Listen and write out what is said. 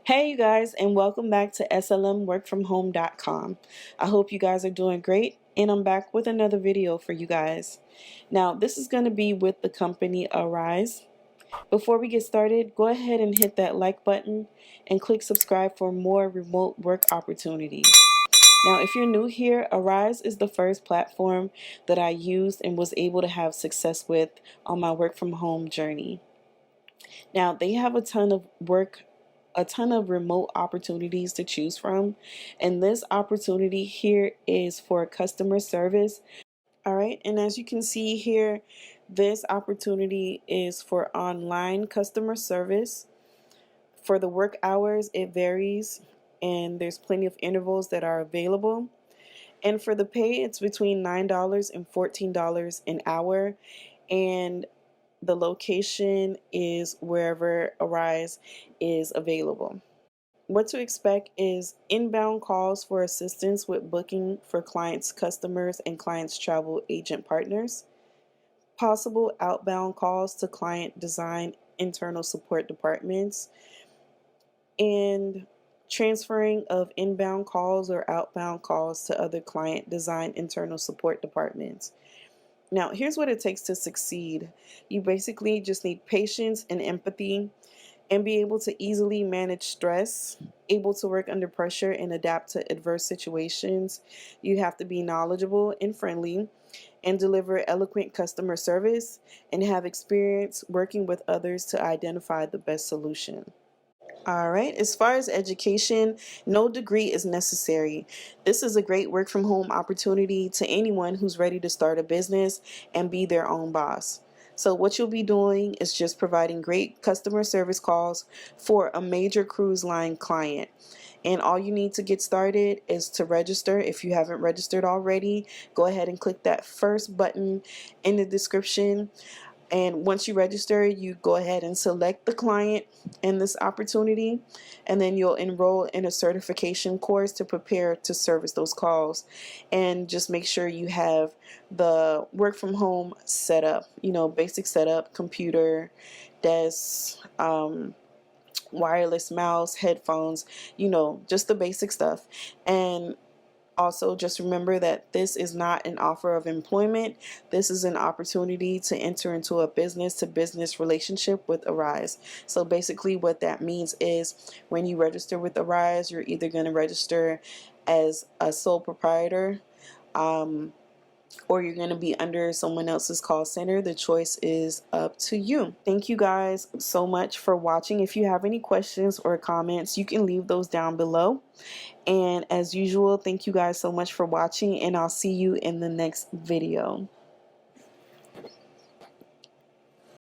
Hey you guys, and welcome back to slmworkfromhome.com. I hope you guys are doing great, and I'm back with another video for you guys. Now this is going to be with the company Arise. Before we get started, go ahead and hit that like button and click subscribe for more remote work opportunities. Now if you're new here, Arise is the first platform that I used and was able to have success with on my work from home journey. Now they have a ton of remote opportunities to choose from, and this opportunity here is for customer service. All right, and as you can see here, this opportunity is for online customer service. For the work hours, it varies, and there's plenty of intervals that are available. And for the pay, it's between $9 and $14 an hour, and the location is wherever Arise is available. What to expect is inbound calls for assistance with booking for clients' customers and clients' travel agent partners, possible outbound calls to client design internal support departments, and transferring of inbound calls or outbound calls to other client design internal support departments. Now, here's what it takes to succeed. You basically just need patience and empathy, and be able to easily manage stress, able to work under pressure and adapt to adverse situations. You have to be knowledgeable and friendly, and deliver eloquent customer service, and have experience working with others to identify the best solution. All right, as far as education, no degree is necessary. This is a great work from home opportunity to anyone who's ready to start a business and be their own boss. So what you'll be doing is just providing great customer service calls for a major cruise line client. And all you need to get started is to register. If you haven't registered already, go ahead and click that first button in the description. And once you register, you go ahead and select the client in this opportunity, and then you'll enroll in a certification course to prepare to service those calls. And just make sure you have the work from home setup, basic setup, computer, desk, wireless mouse, headphones, just the basic stuff. And also, just remember that this is not an offer of employment. This is an opportunity to enter into a business-to-business relationship with Arise. So basically what that means is when you register with Arise, you're either going to register as a sole proprietor, or you're going to be under someone else's call center. The choice is up to you. Thank you guys so much for watching. If you have any questions or comments, you can leave those down below. And as usual, thank you guys so much for watching, and I'll see you in the next video.